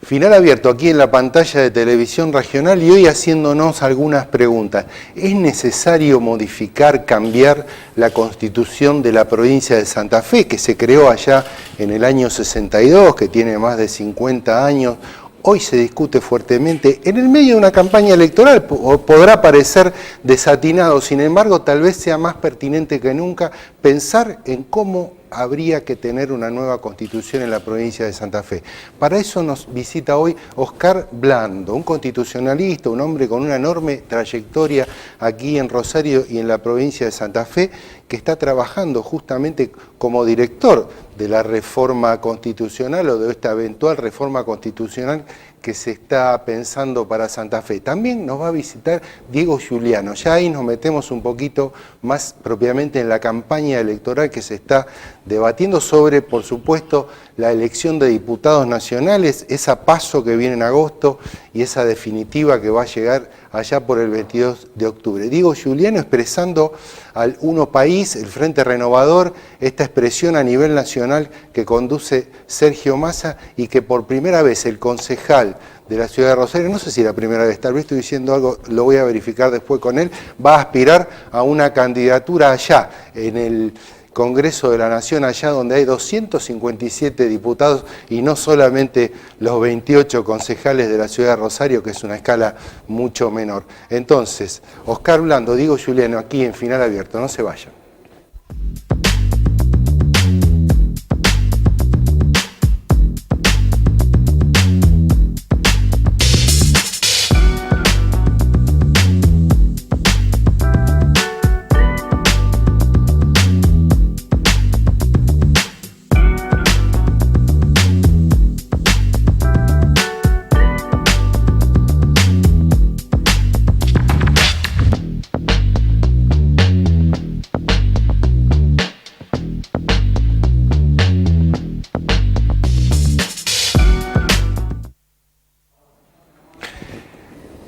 Final abierto aquí en la pantalla de Televisión Regional y hoy haciéndonos algunas preguntas. ¿Es necesario modificar, cambiar la Constitución de la provincia de Santa Fe, que se creó allá en el año 62, que tiene más de 50 años? Hoy se discute fuertemente en el medio de una campaña electoral, podrá parecer desatinado, sin embargo tal vez sea más pertinente que nunca pensar en cómo habría que tener una nueva constitución en la provincia de Santa Fe. Para eso nos visita hoy Oscar Blando, un constitucionalista, un hombre con una enorme trayectoria aquí en Rosario y en la provincia de Santa Fe, que está trabajando justamente como director de la reforma constitucional o de esta eventual reforma constitucional que se está pensando para Santa Fe. También nos va a visitar Diego Giuliano. Ya ahí nos metemos un poquito más propiamente en la campaña electoral que se está debatiendo sobre, por supuesto, la elección de diputados nacionales, esa PASO que viene en agosto y esa definitiva que va a llegar allá por el 22 de octubre. Diego Giuliano expresando al Uno País, el Frente Renovador, esta expresión a nivel nacional que conduce Sergio Massa y que por primera vez el concejal de la ciudad de Rosario, no sé si la primera vez, tal vez estoy diciendo algo, lo voy a verificar después con él, va a aspirar a una candidatura allá, en el Congreso de la Nación, allá donde hay 257 diputados y no solamente los 28 concejales de la ciudad de Rosario, que es una escala mucho menor. Entonces, Oscar Blando, Diego Giuliano, aquí en Final Abierto, no se vayan.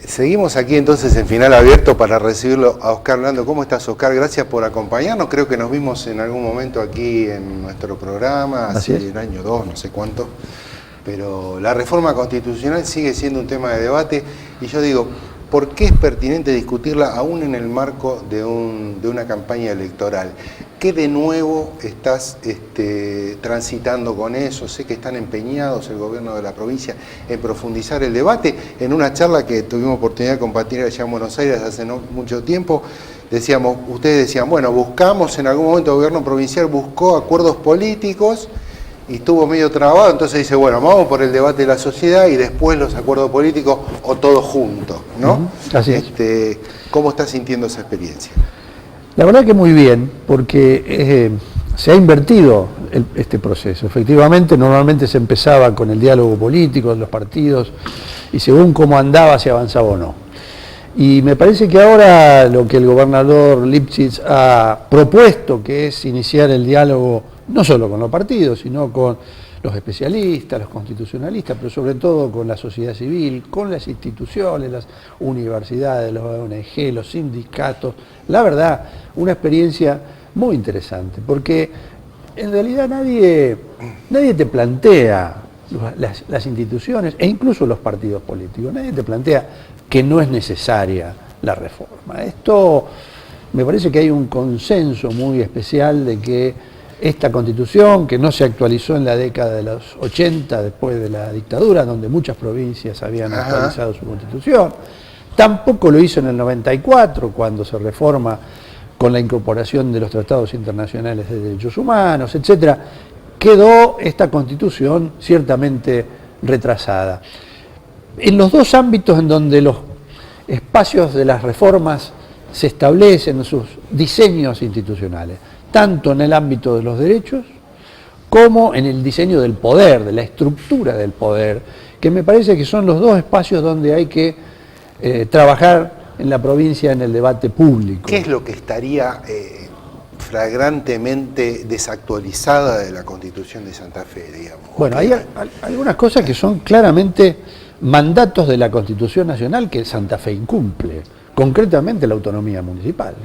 Seguimos aquí entonces en Final Abierto para recibirlo a Oscar Blando. ¿Cómo estás, Oscar? Gracias por acompañarnos. Creo que nos vimos en algún momento aquí en nuestro programa, hace el año 2, no sé cuánto. Pero la reforma constitucional sigue siendo un tema de debate y yo digo, ¿por qué es pertinente discutirla aún en el marco de una campaña electoral? ¿Qué de nuevo estás transitando con eso? Sé que están empeñados el gobierno de la provincia en profundizar el debate. En una charla que tuvimos oportunidad de compartir allá en Buenos Aires hace no mucho tiempo, ustedes decían, bueno, buscamos en algún momento, el gobierno provincial buscó acuerdos políticos y estuvo medio trabado, entonces dice, bueno, vamos por el debate de la sociedad y después los acuerdos políticos o todos juntos, ¿no? Así es. ¿Cómo estás sintiendo esa experiencia? La verdad que muy bien, porque se ha invertido este proceso. Efectivamente, normalmente se empezaba con el diálogo político de los partidos y según cómo andaba se avanzaba o no. Y me parece que ahora lo que el gobernador Lipschitz ha propuesto, que es iniciar el diálogo no solo con los partidos, sino con los especialistas, los constitucionalistas, pero sobre todo con la sociedad civil, con las instituciones, las universidades, los ONG, los sindicatos. La verdad, una experiencia muy interesante, porque en realidad nadie te plantea, las instituciones e incluso los partidos políticos, nadie te plantea que no es necesaria la reforma. Esto me parece que hay un consenso muy especial de que esta Constitución, que no se actualizó en la década de los 80, después de la dictadura, donde muchas provincias habían actualizado su Constitución, tampoco lo hizo en el 94, cuando se reforma con la incorporación de los tratados internacionales de derechos humanos, etc., quedó esta Constitución ciertamente retrasada. En los dos ámbitos en donde los espacios de las reformas se establecen en sus diseños institucionales, tanto en el ámbito de los derechos como en el diseño del poder, de la estructura del poder, que me parece que son los dos espacios donde hay que trabajar en la provincia en el debate público. ¿Qué es lo que estaría flagrantemente desactualizada de la Constitución de Santa Fe, digamos? Bueno, hay algunas cosas que son claramente mandatos de la Constitución Nacional que Santa Fe incumple, concretamente la autonomía municipal.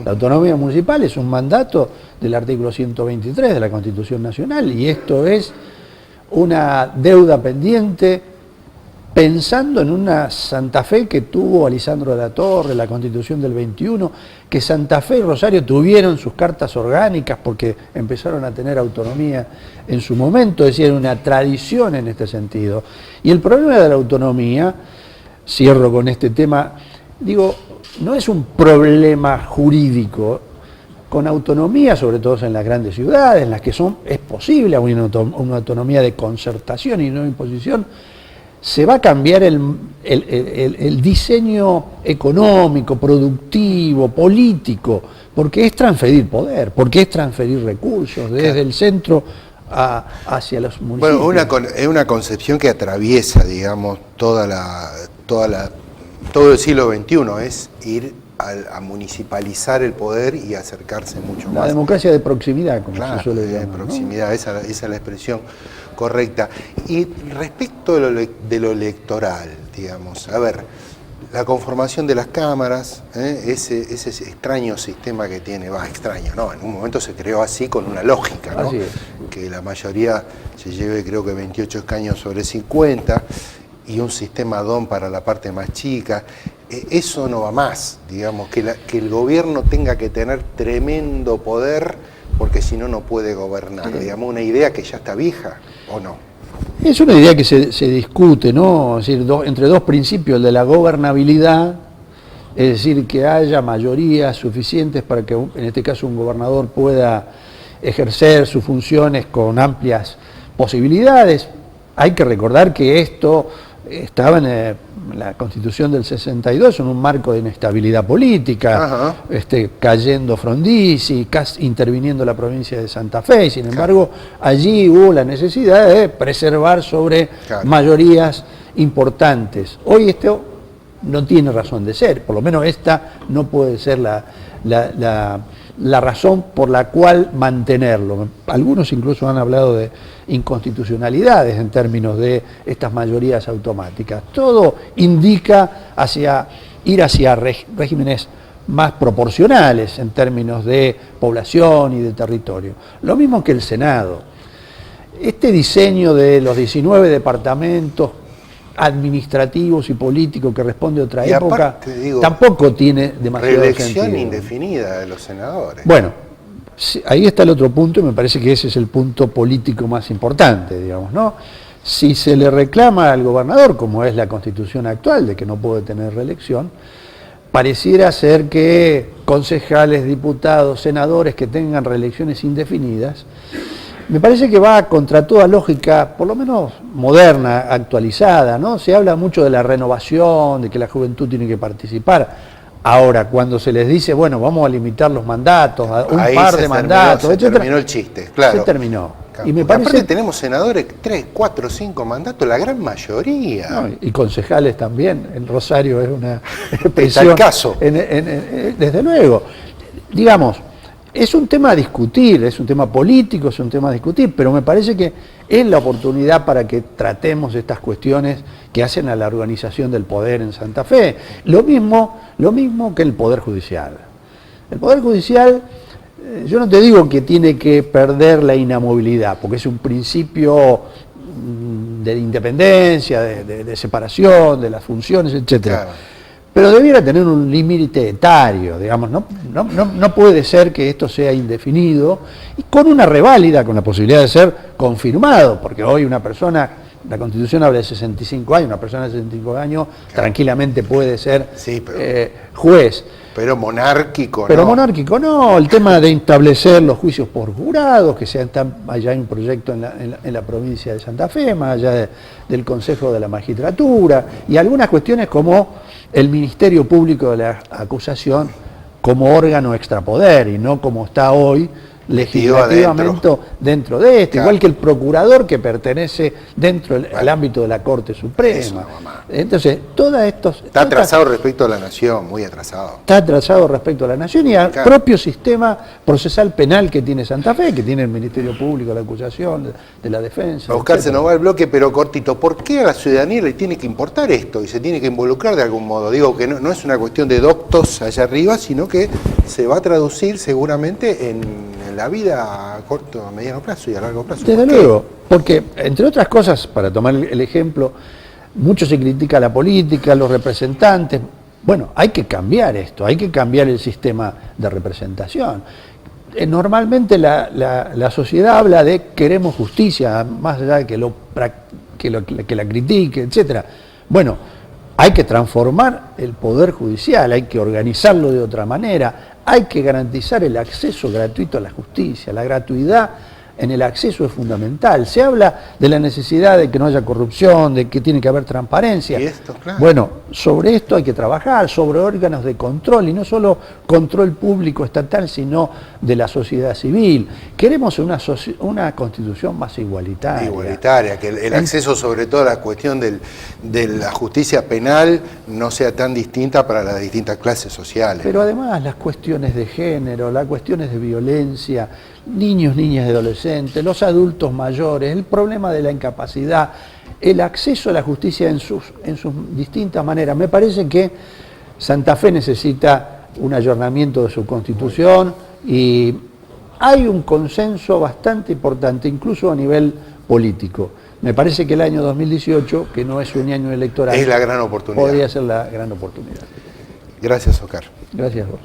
La autonomía municipal es un mandato del artículo 123 de la Constitución Nacional y esto es una deuda pendiente pensando en una Santa Fe que tuvo Alisandro de la Torre, la Constitución del 21, que Santa Fe y Rosario tuvieron sus cartas orgánicas porque empezaron a tener autonomía en su momento, es decir, una tradición en este sentido. Y el problema de la autonomía, cierro con este tema, digo, no es un problema jurídico. Con autonomía, sobre todo en las grandes ciudades, en las que es posible una autonomía de concertación y no imposición, se va a cambiar el diseño económico, productivo, político, porque es transferir poder, porque es transferir recursos desde el centro hacia los municipios. Bueno, es una concepción que atraviesa, digamos, todo el siglo XXI, es ir a municipalizar el poder y acercarse mucho más. La democracia de proximidad, como se suele llamar. De proximidad, ¿no? Esa es la expresión correcta. Y respecto de lo electoral, digamos, a ver, la conformación de las cámaras, ese extraño sistema que tiene, extraño, ¿no? En un momento se creó así con una lógica, ¿no? Así es. Que la mayoría se lleve, creo que 28 escaños sobre 50, y un sistema DON para la parte más chica. Eso no va más, digamos, que el gobierno tenga que tener tremendo poder, porque si no, no puede gobernar. Digamos, una idea que ya está vieja, ¿o no? Es una idea que se discute, ¿no? Es decir, entre dos principios, el de la gobernabilidad, es decir, que haya mayorías suficientes para que, en este caso, un gobernador pueda ejercer sus funciones con amplias posibilidades. Hay que recordar que esto estaba en la Constitución del 62, en un marco de inestabilidad política, cayendo Frondizi, interviniendo la provincia de Santa Fe, y sin embargo allí hubo la necesidad de preservar sobre mayorías importantes. Hoy esto no tiene razón de ser, por lo menos esta no puede ser la razón por la cual mantenerlo. Algunos incluso han hablado de inconstitucionalidades en términos de estas mayorías automáticas. Todo indica ir hacia regímenes más proporcionales en términos de población y de territorio. Lo mismo que el Senado. Este diseño de los 19 departamentos administrativos y políticos que responde a otra época, aparte, digo, tampoco tiene demasiado reelección sentido. Indefinida de los senadores. Bueno, ahí está el otro punto, y me parece que ese es el punto político más importante, digamos, ¿no? Si se le reclama al gobernador, como es la Constitución actual, de que no puede tener reelección, pareciera ser que concejales, diputados, senadores que tengan reelecciones indefinidas, me parece que va contra toda lógica, por lo menos moderna, actualizada, ¿no? Se habla mucho de la renovación, de que la juventud tiene que participar. Ahora, cuando se les dice, bueno, vamos a limitar los mandatos, a un par de mandatos, etc. Se terminó el chiste, claro. Se terminó. Claro. Y me parece, aparte tenemos senadores 3, 4, 5 mandatos, la gran mayoría. No, y concejales también. En Rosario es una expresión. Está el caso. Desde luego. Digamos, es un tema a discutir, es un tema político, es un tema a discutir, pero me parece que es la oportunidad para que tratemos estas cuestiones que hacen a la organización del poder en Santa Fe. Lo mismo que el Poder Judicial. El Poder Judicial, yo no te digo que tiene que perder la inamovilidad, porque es un principio de independencia, de separación, de las funciones, etc. Claro. Pero debiera tener un límite etario, digamos, no puede ser que esto sea indefinido y con una reválida, con la posibilidad de ser confirmado, porque hoy una persona, la Constitución habla de 65 años, una persona de 65 años tranquilamente puede ser juez. Pero monárquico, Pero monárquico no, el tema de establecer los juicios por jurados, que allá hay un proyecto en la provincia de Santa Fe, más allá del Consejo de la Magistratura, y algunas cuestiones como el Ministerio Público de la Acusación como órgano extrapoder, y no como está hoy, legislativamente dentro de esto, igual que el procurador que pertenece dentro al ámbito de la Corte Suprema. Entonces, está atrasado respecto a la nación, muy atrasado. Está atrasado respecto a la nación y al propio sistema procesal penal que tiene Santa Fe, que tiene el Ministerio Público de la Acusación, de la Defensa. Oscar, se nos va el bloque, pero cortito. ¿Por qué a la ciudadanía le tiene que importar esto y se tiene que involucrar de algún modo? Digo que no es una cuestión de doctos allá arriba, sino que se va a traducir seguramente en la vida a corto, a mediano plazo y a largo plazo. Desde luego, porque entre otras cosas, para tomar el ejemplo, mucho se critica la política, los representantes. Bueno, hay que cambiar esto, hay que cambiar el sistema de representación. Normalmente la sociedad habla de queremos justicia, más allá de que la critique, etc. Bueno, hay que transformar el Poder Judicial, hay que organizarlo de otra manera, hay que garantizar el acceso gratuito a la justicia. La gratuidad en el acceso es fundamental. Se habla de la necesidad de que no haya corrupción, de que tiene que haber transparencia. Y esto, claro. Bueno, sobre esto hay que trabajar, sobre órganos de control, y no solo control público estatal, sino de la sociedad civil. Queremos una constitución más igualitaria. Igualitaria, que el acceso sobre todo a la cuestión de la justicia penal no sea tan distinta para las distintas clases sociales. Pero además las cuestiones de género, las cuestiones de violencia, niños, niñas y adolescentes, los adultos mayores, el problema de la incapacidad, el acceso a la justicia en sus distintas maneras. Me parece que Santa Fe necesita un ayornamiento de su constitución y hay un consenso bastante importante, incluso a nivel político. Me parece que el año 2018, que no es un año electoral, es la gran oportunidad. Podría ser la gran oportunidad. Gracias, Oscar. Gracias a vos.